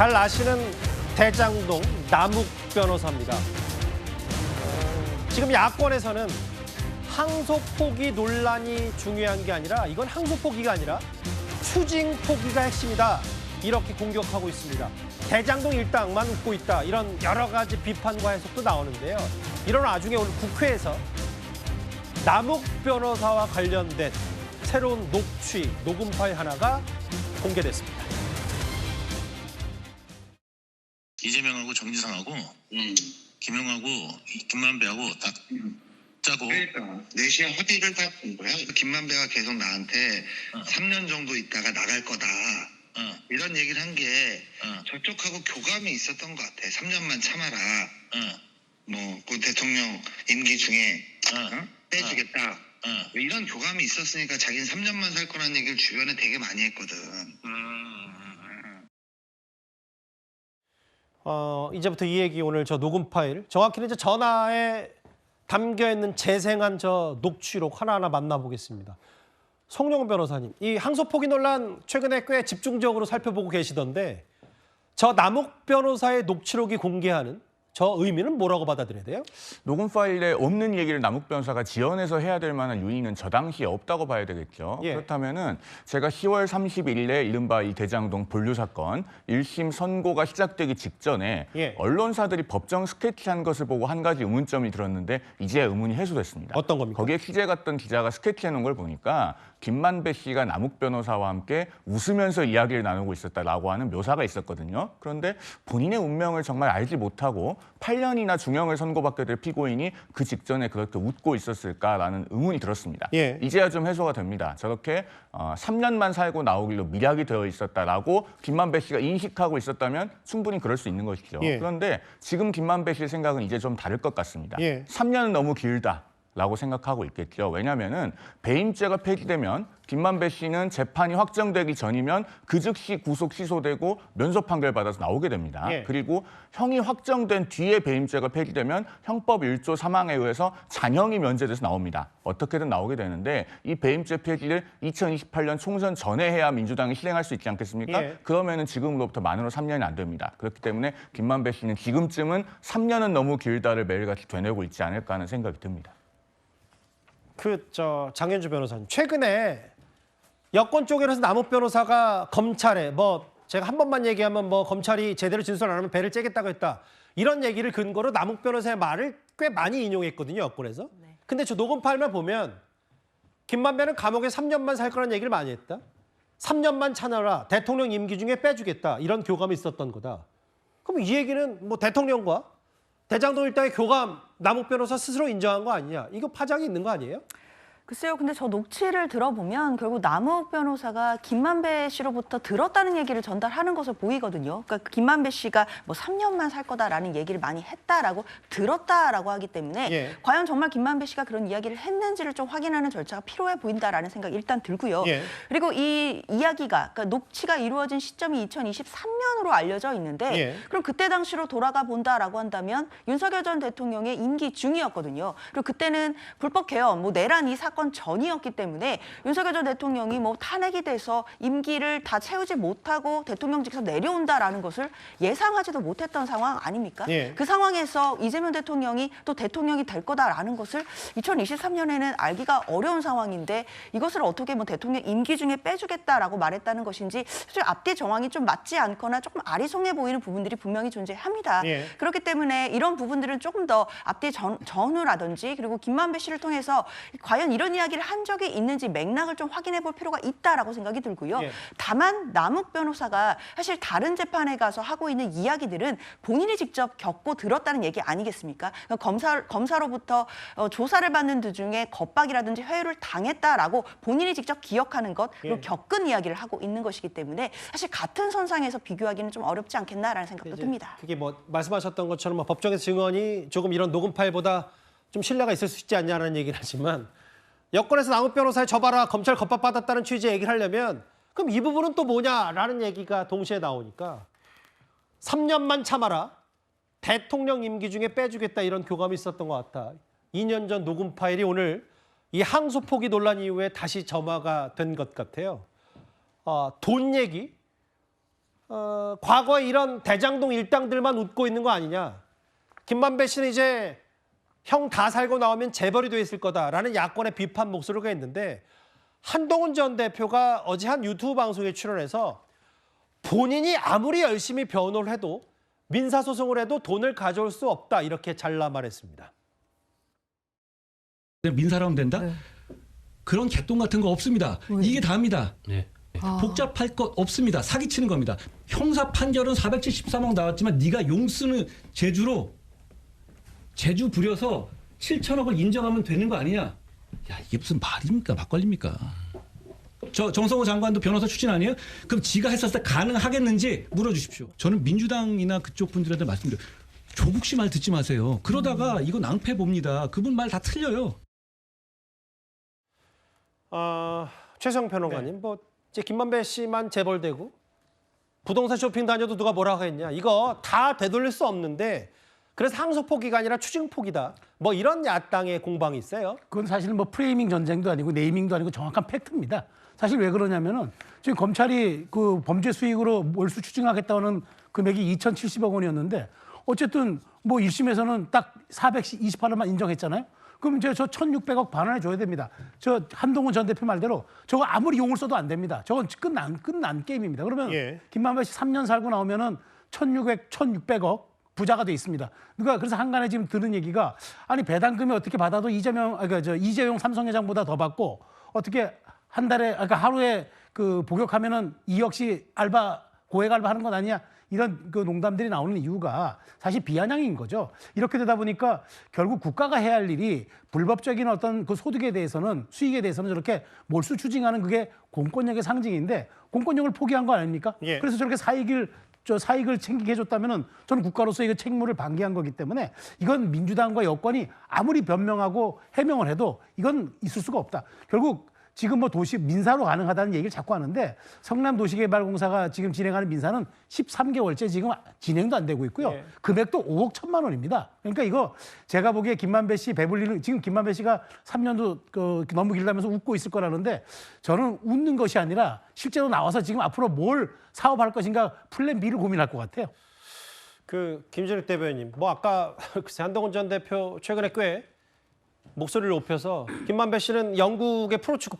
잘 아시는 대장동 남욱 변호사입니다. 지금 야권에서는 항소 포기 논란이 중요한 게 아니라 이건 항소 포기가 아니라 추징 포기가 핵심이다. 이렇게 공격하고 있습니다. 대장동 일당만 웃고 있다. 이런 여러 가지 비판과 해석도 나오는데요. 이런 와중에 오늘 국회에서 남욱 변호사와 관련된 새로운 녹음 파일 하나가 공개됐습니다. 이재명하고 정진상하고 김용하고 김만배하고 다 짜고 그러니까 4시에 합의를 다 본 거야. 김만배가 계속 나한테 3년 정도 있다가 나갈 거다. 이런 얘기를 한 게 저쪽하고 교감이 있었던 것 같아. 3년만 참아라. 그 대통령 임기 중에 빼주겠다. 이런 교감이 있었으니까 자기는 3년만 살 거라는 얘기를 주변에 되게 많이 했거든. 이제부터 이 얘기 오늘 저 녹음 파일, 정확히는 이제 전화에 담겨 있는 재생한 저 녹취록 하나하나 만나보겠습니다. 송영훈 변호사님, 이 항소 포기 논란 최근에 꽤 집중적으로 살펴보고 계시던데 저 남욱 변호사의 녹취록이 공개하는 저 의미는 뭐라고 받아들여야 돼요? 녹음 파일에 없는 얘기를 남욱 변호사가 지어내서 해야 될 만한 요인은 저 당시에 없다고 봐야 되겠죠. 예. 그렇다면은 제가 10월 30일에 이른바 이 대장동 본류 사건 1심 선고가 시작되기 직전에 예. 언론사들이 법정 스케치한 것을 보고 한 가지 의문점이 들었는데 이제 의문이 해소됐습니다. 어떤 겁니까? 거기에 취재 갔던 기자가 스케치해 놓은 걸 보니까 김만배 씨가 남욱 변호사와 함께 웃으면서 이야기를 나누고 있었다라고 하는 묘사가 있었거든요. 그런데 본인의 운명을 정말 알지 못하고 8년이나 중형을 선고받게 될 피고인이 그 직전에 그렇게 웃고 있었을까라는 의문이 들었습니다. 예. 이제야 좀 해소가 됩니다. 저렇게 3년만 살고 나오길로 미략이 되어 있었다라고 김만배 씨가 인식하고 있었다면 충분히 그럴 수 있는 것이죠. 예. 그런데 지금 김만배 씨의 생각은 이제 좀 다를 것 같습니다. 예. 3년은 너무 길다. 라고 생각하고 있겠죠. 왜냐하면은 배임죄가 폐지되면 김만배 씨는 재판이 확정되기 전이면 그 즉시 구속 취소되고 면소 판결 받아서 나오게 됩니다. 예. 그리고 형이 확정된 뒤에 배임죄가 폐지되면 형법 1조 3항에 의해서 잔형이 면제돼서 나옵니다. 어떻게든 나오게 되는데 이 배임죄 폐지를 2028년 총선 전에 해야 민주당이 실행할 수 있지 않겠습니까? 예. 그러면은 지금으로부터 만으로 3년이 안 됩니다. 그렇기 때문에 김만배 씨는 지금쯤은 3년은 너무 길다를 매일같이 되뇌고 있지 않을까 하는 생각이 듭니다. 장현주 변호사님, 최근에 여권 쪽에서 남욱 변호사가 검찰에 제가 한 번만 얘기하면 검찰이 제대로 진술 안 하면 배를 째겠다고 했다. 이런 얘기를 근거로 남욱 변호사의 말을 꽤 많이 인용했거든요, 여권에서. 네. 근데 저 녹음 파일만 보면 김만배는 감옥에 3년만 살 거라는 얘기를 많이 했다. 3년만 참아라. 대통령 임기 중에 빼주겠다. 이런 교감이 있었던 거다. 그럼 이 얘기는 대통령과 대장동 일당의 교감, 남욱 변호사 스스로 인정한 거 아니냐. 이거 파장이 있는 거 아니에요? 글쎄요, 근데 저 녹취를 들어보면 결국 남욱 변호사가 김만배 씨로부터 들었다는 얘기를 전달하는 것으로 보이거든요. 그러니까 김만배 씨가 3년만 살 거다라는 얘기를 많이 했다라고 들었다라고 하기 때문에 예. 과연 정말 김만배 씨가 그런 이야기를 했는지를 좀 확인하는 절차가 필요해 보인다라는 생각이 일단 들고요. 예. 그리고 이 이야기가, 그러니까 녹취가 이루어진 시점이 2023년으로 알려져 있는데 예. 그럼 그때 당시로 돌아가 본다라고 한다면 윤석열 전 대통령의 임기 중이었거든요. 그리고 그때는 불법 개헌, 내란 이 사건 전이었기 때문에 윤석열 전 대통령이 탄핵이 돼서 임기를 다 채우지 못하고 대통령직에서 내려온다라는 것을 예상하지도 못했던 상황 아닙니까? 예. 그 상황에서 이재명 대통령이 또 대통령이 될 거다라는 것을 2023년에는 알기가 어려운 상황인데 이것을 어떻게 대통령 임기 중에 빼주겠다라고 말했다는 것인지 사실 앞뒤 정황이 좀 맞지 않거나 조금 아리송해 보이는 부분들이 분명히 존재합니다. 예. 그렇기 때문에 이런 부분들은 조금 더 앞뒤 전후라든지 그리고 김만배 씨를 통해서 과연 이런 이야기를 한 적이 있는지 맥락을 좀 확인해 볼 필요가 있다라고 생각이 들고요. 예. 다만 남욱 변호사가 사실 다른 재판에 가서 하고 있는 이야기들은 본인이 직접 겪고 들었다는 얘기 아니겠습니까? 그러니까 검사로부터 조사를 받는 도중에 겁박이라든지 회유를 당했다라고 본인이 직접 기억하는 것 그리고 예. 겪은 이야기를 하고 있는 것이기 때문에 사실 같은 선상에서 비교하기는 좀 어렵지 않겠나라는 생각도 듭니다. 그게 말씀하셨던 것처럼 법정에서 증언이 조금 이런 녹음 파일보다 좀 신뢰가 있을 수 있지 않냐는 얘기를 하지만 여권에서 남욱 변호사의 저봐라 검찰 겁박받았다는 취지의 얘기를 하려면 그럼 이 부분은 또 뭐냐라는 얘기가 동시에 나오니까 3년만 참아라. 대통령 임기 중에 빼주겠다 이런 교감이 있었던 것 같다. 2년 전 녹음 파일이 오늘 이 항소 포기 논란 이후에 다시 점화가 된 것 같아요. 돈 얘기, 과거에 이런 대장동 일당들만 웃고 있는 거 아니냐. 김만배 씨는 이제 형 다 살고 나오면 재벌이 돼 있을 거다라는 야권의 비판 목소리가 있는데 한동훈 전 대표가 어제 한 유튜브 방송에 출연해서 본인이 아무리 열심히 변호를 해도 민사소송을 해도 돈을 가져올 수 없다 이렇게 잘라 말했습니다. 민사라면 된다? 네. 그런 개똥 같은 거 없습니다. 이게 다입니다. 네. 복잡할 것 없습니다. 사기치는 겁니다. 형사 판결은 473억 나왔지만 네가 용 쓰는 제주로 제주 부려서 7천억을 인정하면 되는 거 아니냐? 야, 이게 무슨 말입니까? 막걸리입니까? 저 정성호 장관도 변호사 출신 아니에요? 그럼 지가 했었을 때 가능하겠는지 물어주십시오. 저는 민주당이나 그쪽 분들한테 말씀드려요. 조국 씨 말 듣지 마세요. 그러다가 이거 낭패 봅니다. 그분 말 다 틀려요. 최성 변호사님, 뭐 이제 김만배 씨만 재벌되고 부동산 쇼핑 다녀도 누가 뭐라고 했냐. 이거 다 되돌릴 수 없는데 그래서 항소포기가 아니라 추징포기다. 뭐 이런 야당의 공방이 있어요. 그건 사실 뭐 프레이밍 전쟁도 아니고 네이밍도 아니고 정확한 팩트입니다. 사실 왜 그러냐면은 지금 검찰이 그 범죄 수익으로 몰수 추징하겠다는 금액이 2,070억 원이었는데 어쨌든 뭐 1심에서는 딱 428원만 인정했잖아요. 그럼 이제 저 1,600억 반환해 줘야 됩니다. 저 한동훈 전 대표 말대로 저거 아무리 용을 써도 안 됩니다. 저건 끝난 게임입니다. 그러면 김만배 씨 3년 살고 나오면은 1,600억 부자가 돼 있습니다. 누가 그래서 한간에 지금 들은 얘기가 아니 배당금이 어떻게 받아도 이재용 삼성회장보다 더 받고 어떻게 한 달에 그러니까 하루에 그 복역하면은 2억씩 고액 알바 하는 건 아니야. 이런 그 농담들이 나오는 이유가 사실 비아냥인 거죠. 이렇게 되다 보니까 결국 국가가 해야 할 일이 불법적인 어떤 그 소득에 대해서는 수익에 대해서는 저렇게 몰수 추징하는 그게 공권력의 상징인데 공권력을 포기한 거 아닙니까? 그래서 저렇게 사익을 챙기게 해줬다면은 저는 국가로서 이거 책무를 방기한 거기 때문에 이건 민주당과 여권이 아무리 변명하고 해명을 해도 이건 있을 수가 없다. 결국 지금 뭐 도시 민사로 가능하다는 얘기를 자꾸 하는데 성남도시개발공사가 지금 진행하는 민사는 13개월째 지금 진행도 안 되고 있고요. 금액도 5억 1천만 원입니다. 그러니까 이거 제가 보기에 김만배 씨 배불리는 지금 김만배 씨가 3년도 너무 길다면서 웃고 있을 거라는데 저는 웃는 것이 아니라 실제로 나와서 지금 앞으로 뭘 사업할 것인가 플랜 B를 고민할 것 같아요. 그 김준익 대변인, 뭐 아까 글쎄 한동훈 전 대표 최근에 꽤 목소리를 높여서 김만배 씨는 영국의 프로축구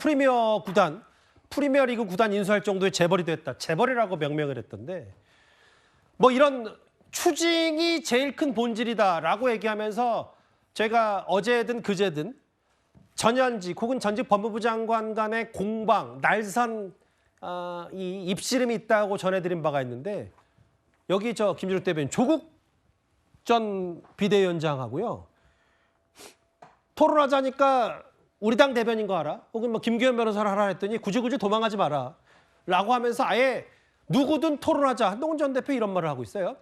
프리미어리그 구단 인수할 정도의 재벌이 됐다. 재벌이라고 명명을 했던데 뭐 이런 추징이 제일 큰 본질이다라고 얘기하면서 제가 어제든 그제든 전현직 혹은 전직 법무부 장관 간의 공방, 날선 이 입씨름이 있다고 전해드린 바가 있는데 여기 저 김준익 대변인 조국 전 비대위원장하고요. 토론하자니까 우리 당 대변인 거 알아? 혹은 뭐 김규현 변호사를 하라 했더니 굳이 도망가지 마라 라고 하면서 아예 누구든 토론하자. 한동훈 전 대표 이런 말을 하고 있어요.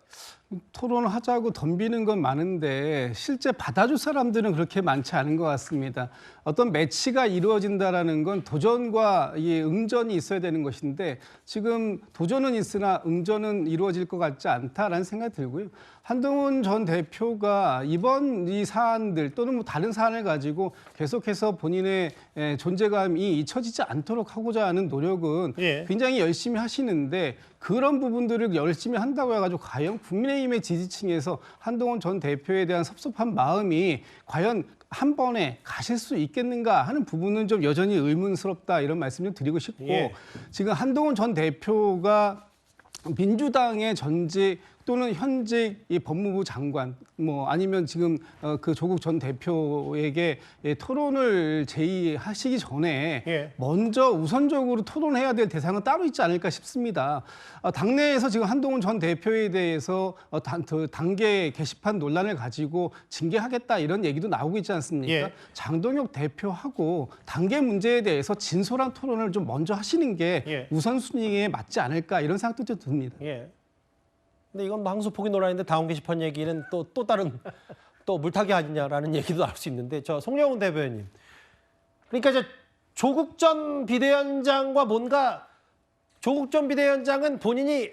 토론을 하자고 덤비는 건 많은데 실제 받아줄 사람들은 그렇게 많지 않은 것 같습니다. 어떤 매치가 이루어진다라는 건 도전과 이 응전이 있어야 되는 것인데 지금 도전은 있으나 응전은 이루어질 것 같지 않다라는 생각이 들고요. 한동훈 전 대표가 이번 이 사안들 또는 뭐 다른 사안을 가지고 계속해서 본인의 존재감이 잊혀지지 않도록 하고자 하는 노력은 굉장히 열심히 하시는데 그런 부분들을 열심히 한다고 해가지고 과연 국민의힘의 지지층에서 한동훈 전 대표에 대한 섭섭한 마음이 과연 한 번에 가실 수 있겠는가 하는 부분은 좀 여전히 의문스럽다 이런 말씀 좀 드리고 싶고 지금 한동훈 전 대표가 민주당의 전직 또는 현직 이 법무부 장관 뭐 아니면 지금 그 조국 전 대표에게 토론을 제의하시기 전에 먼저 우선적으로 토론해야 될 대상은 따로 있지 않을까 싶습니다. 당내에서 지금 한동훈 전 대표에 대해서 단계 게시판 논란을 가지고 징계하겠다 이런 얘기도 나오고 있지 않습니까? 장동혁 대표하고 단계 문제에 대해서 진솔한 토론을 좀 먼저 하시는 게 우선순위에 맞지 않을까 이런 생각도 좀 듭니다. 근데 이건 뭐 항소포기 논란인데 다운 게시판 얘기는 또 다른 또 물타기 아니냐라는 얘기도 나올 수 있는데 저 송영훈 대변인 그러니까 이제 조국 전 비대위원장과 뭔가 조국 전 비대위원장은 본인이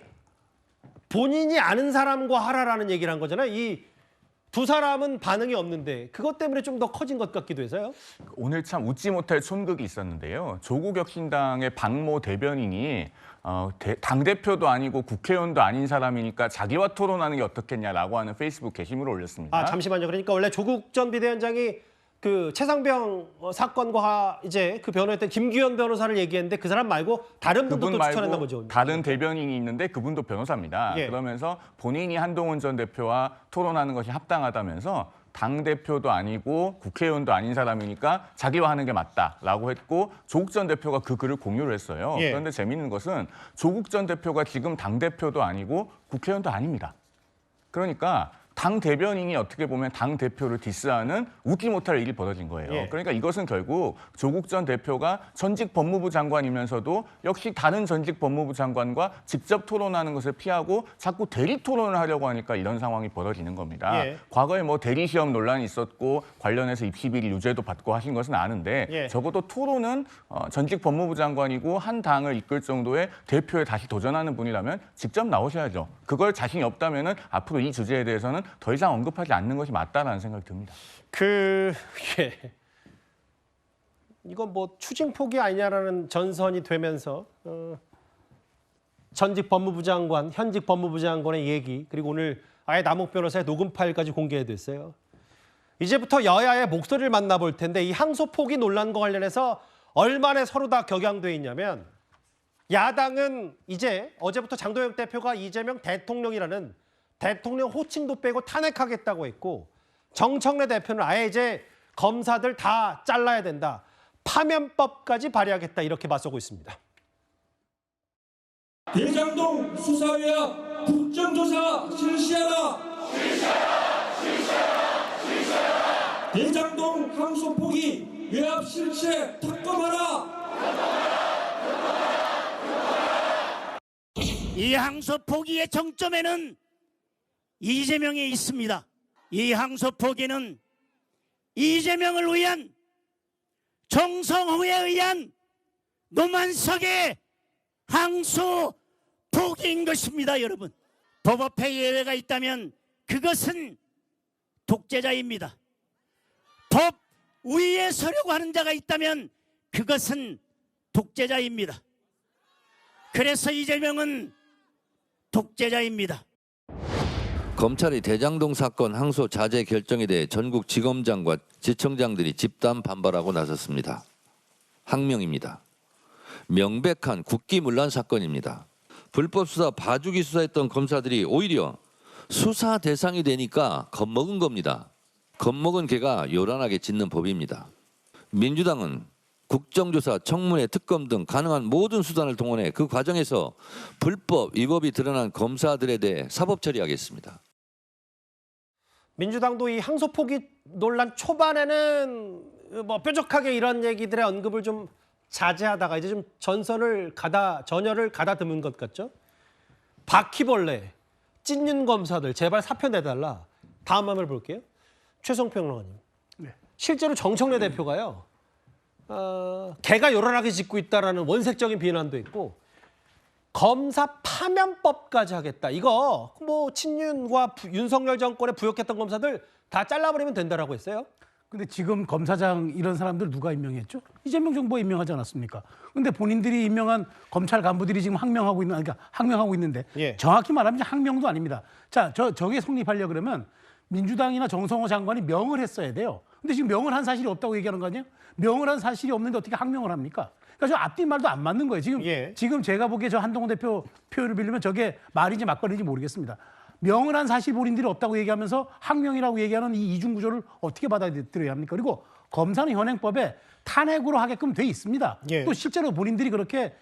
아는 사람과 하라라는 얘기를 한 거잖아요. 이 두 사람은 반응이 없는데 그것 때문에 좀 더 커진 것 같기도 해서요. 오늘 참 웃지 못할 촌극이 있었는데요. 조국 혁신당의 박모 대변인이 당대표도 아니고 국회의원도 아닌 사람이니까 자기와 토론하는 게 어떻겠냐라고 하는 페이스북 게시물을 올렸습니다. 아, 잠시만요. 그러니까 원래 조국 전 비대위원장이 그 최상병 사건과 이제 그 변호했던 김규현 변호사를 얘기했는데 그 사람 말고 다른 분도 또 추천했나 보죠. 다른 대변인이 있는데 그분도 변호사입니다. 예. 그러면서 본인이 한동훈 전 대표와 토론하는 것이 합당하다면서 당대표도 아니고 국회의원도 아닌 사람이니까 자기와 하는 게 맞다라고 했고 조국 전 대표가 그 글을 공유를 했어요. 예. 그런데 재밌는 것은 조국 전 대표가 지금 당대표도 아니고 국회의원도 아닙니다. 그러니까 당 대변인이 어떻게 보면 당 대표를 디스하는 웃지 못할 일이 벌어진 거예요. 예. 그러니까 이것은 결국 조국 전 대표가 전직 법무부 장관이면서도 역시 다른 전직 법무부 장관과 직접 토론하는 것을 피하고 자꾸 대리 토론을 하려고 하니까 이런 상황이 벌어지는 겁니다. 예. 과거에 뭐 대리 시험 논란이 있었고 관련해서 입시 비리 유죄도 받고 하신 것은 아는데 예. 적어도 토론은 전직 법무부 장관이고 한 당을 이끌 정도의 대표에 다시 도전하는 분이라면 직접 나오셔야죠. 그걸 자신이 없다면은 앞으로 이 주제에 대해서는 더 이상 언급하지 않는 것이 맞다라는 생각이 듭니다. 예. 이건 뭐 추징 포기 아니냐라는 전선이 되면서 전직 법무부 장관, 현직 법무부 장관의 얘기 그리고 오늘 아예 남욱 변호사의 녹음 파일까지 공개됐어요. 이제부터 여야의 목소리를 만나볼 텐데 이 항소 포기 논란과 관련해서 얼마나 서로 다 격양돼 있냐면 야당은 이제 어제부터 장도영 대표가 이재명 대통령이라는 대통령 호칭도 빼고 탄핵하겠다고 했고 정청래 대표는 아예 이제 검사들 다 잘라야 된다. 파면법까지 발의하겠다 이렇게 맞서고 있습니다. 대장동 수사위와 국정조사 실시하라. 대장동 항소 포기 외압 실체 특검하라. 이 항소 포기의 정점에는 이재명이 있습니다. 이 항소 포기는 이재명을 위한 정성호에 의한 노만석의 항소 포기인 것입니다, 여러분. 법 앞에 예외가 있다면 그것은 독재자입니다. 법 위에 서려고 하는 자가 있다면 그것은 독재자입니다. 그래서 이재명은 독재자입니다. 검찰이 대장동 사건 항소 자제 결정에 대해 전국 지검장과 지청장들이 집단 반발하고 나섰습니다. 항명입니다. 명백한 국기문란 사건입니다. 불법 수사 봐주기 수사했던 검사들이 오히려 수사 대상이 되니까 겁먹은 겁니다. 겁먹은 개가 요란하게 짖는 법입니다. 민주당은 국정조사, 청문회, 특검 등 가능한 모든 수단을 동원해 그 과정에서 불법, 위법이 드러난 검사들에 대해 사법 처리하겠습니다. 민주당도 이 항소 포기 논란 초반에는 뭐 뾰족하게 이런 얘기들의 언급을 좀 자제하다가 이제 좀 전열을 가다듬은 것 같죠. 바퀴벌레, 찐윤 검사들 제발 사표 내달라. 다음 화면을 볼게요. 최성평 평론가님. 네. 실제로 정청래 대표가요. 개가 요란하게 짖고 있다라는 원색적인 비난도 있고 검사 파면법까지 하겠다. 이거 뭐 친윤과 윤석열 정권에 부역했던 검사들 다 잘라버리면 된다라고 했어요. 근데 지금 검사장 이런 사람들 누가 임명했죠? 이재명 정부가 임명하지 않았습니까? 근데 본인들이 임명한 검찰 간부들이 지금 항명하고 있는데 예. 정확히 말하면 항명도 아닙니다. 자, 저게 성립하려 그러면 민주당이나 정성호 장관이 명을 했어야 돼요. 근데 지금 명을 한 사실이 없다고 얘기하는 거 아니에요? 명을 한 사실이 없는데 어떻게 항명을 합니까? 그러니까 저 앞뒤 말도 안 맞는 거예요. 지금 제가 보기에 저 한동훈 대표 표현을 빌리면 저게 말인지 막걸리인지 모르겠습니다. 명을 한 사실 본인들이 없다고 얘기하면서 항명이라고 얘기하는 이 이중 구조를 어떻게 받아들여야 합니까? 그리고 검사는 현행법에 탄핵으로 하게끔 돼 있습니다. 예. 또 실제로 본인들이 그렇게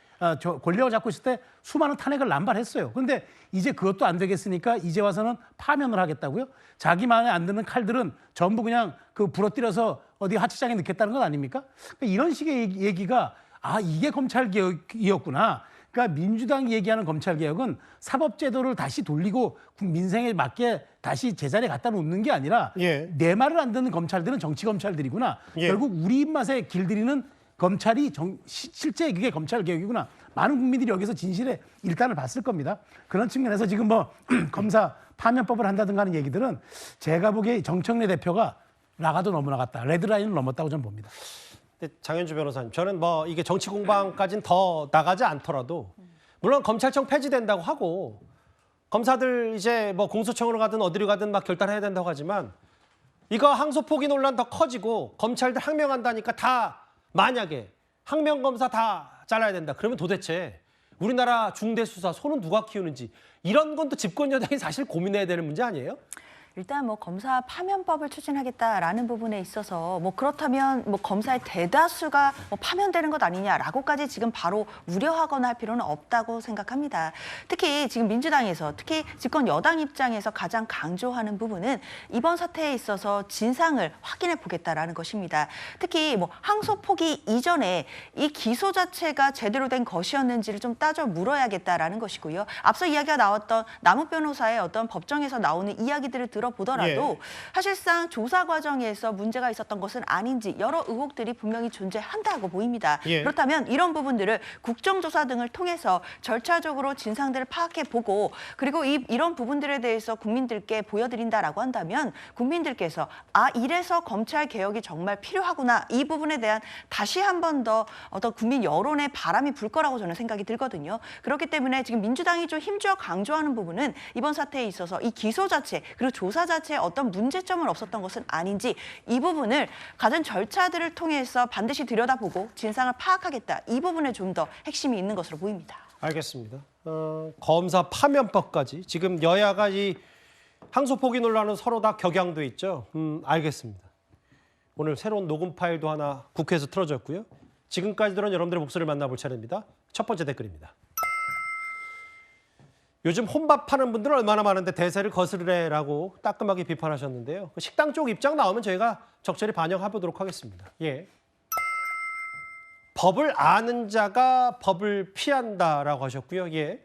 권력을 잡고 있을 때 수많은 탄핵을 남발했어요. 그런데 이제 그것도 안 되겠으니까 이제 와서는 파면을 하겠다고요? 자기 마음에 안 드는 칼들은 전부 그냥 그 부러뜨려서 어디 하치장에 넣겠다는 건 아닙니까? 그러니까 이런 식의 얘기가 이게 검찰개혁이었구나. 그러니까 민주당이 얘기하는 검찰개혁은 사법제도를 다시 돌리고 민생에 맞게 다시 제자리에 갖다 놓는 게 아니라 내 말을 안 듣는 검찰들은 정치검찰들이구나. 결국 우리 입맛에 길들이는 검찰이 실제 그게 검찰개혁이구나. 많은 국민들이 여기서 진실의 일단을 봤을 겁니다. 그런 측면에서 지금 뭐 검사 파면법을 한다든가 하는 얘기들은 제가 보기에 정청래 대표가 나가도 너무 나갔다. 레드라인을 넘었다고 저는 봅니다. 장현주 변호사님, 저는 뭐 이게 정치 공방까지는 더 나가지 않더라도 물론 검찰청 폐지된다고 하고 검사들 이제 뭐 공소청으로 가든 어디로 가든 막 결단해야 된다고 하지만 이거 항소 포기 논란 더 커지고 검찰들 항명한다니까 다 만약에 항명 검사 다 잘라야 된다. 그러면 도대체 우리나라 중대 수사 손은 누가 키우는지 이런 건 또 집권 여당이 사실 고민해야 되는 문제 아니에요? 일단 뭐 검사 파면법을 추진하겠다라는 부분에 있어서 뭐 그렇다면 뭐 검사의 대다수가 뭐 파면되는 것 아니냐라고까지 지금 바로 우려하거나 할 필요는 없다고 생각합니다. 특히 지금 민주당에서 특히 집권 여당 입장에서 가장 강조하는 부분은 이번 사태에 있어서 진상을 확인해 보겠다라는 것입니다. 특히 뭐 항소 포기 이전에 이 기소 자체가 제대로 된 것이었는지를 좀 따져 물어야겠다라는 것이고요. 앞서 이야기가 나왔던 남욱 변호사의 어떤 법정에서 나오는 이야기들을 들어보더라도 사실상 조사 과정에서 문제가 있었던 것은 아닌지 여러 의혹들이 분명히 존재한다고 보입니다. 그렇다면 이런 부분들을 국정조사 등을 통해서 절차적으로 진상들을 파악해보고 그리고 이런 부분들에 대해서 국민들께 보여드린다라고 한다면 국민들께서 아 이래서 검찰 개혁이 정말 필요하구나 이 부분에 대한 다시 한 번 더 어떤 국민 여론의 바람이 불 거라고 저는 생각이 들거든요. 그렇기 때문에 지금 민주당이 좀 힘주어 강조하는 부분은 이번 사태에 있어서 이 기소 자체 그리고 조사 자체에 어떤 문제점은 없었던 것은 아닌지 이 부분을 가진 절차들을 통해서 반드시 들여다보고 진상을 파악하겠다. 이 부분에 좀 더 핵심이 있는 것으로 보입니다. 알겠습니다. 검사 파면법까지 지금 여야가 이 항소 포기 논란은 서로 다 격양돼 있죠. 알겠습니다. 오늘 새로운 녹음 파일도 하나 국회에서 틀어졌고요. 지금까지 들은 여러분들의 목소리를 만나볼 차례입니다. 첫 번째 댓글입니다. 요즘 혼밥하는 분들은 얼마나 많은데 대세를 거스르래라고 따끔하게 비판하셨는데요. 식당 쪽 입장 나오면 저희가 적절히 반영해보도록 하겠습니다. 예. 법을 아는 자가 법을 피한다라고 하셨고요. 예.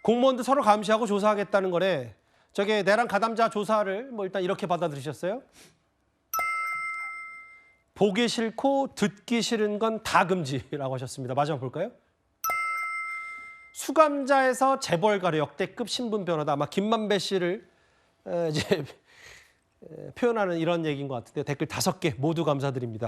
공무원들 서로 감시하고 조사하겠다는 거래. 저게 내란 가담자 조사를 뭐 일단 이렇게 받아들이셨어요? 보기 싫고 듣기 싫은 건 다 금지라고 하셨습니다. 마지막 볼까요? 수감자에서 재벌가로 역대급 신분 변호다. 아마 김만배 씨를 이제 표현하는 이런 얘기인 것 같은데요. 댓글 5개 모두 감사드립니다.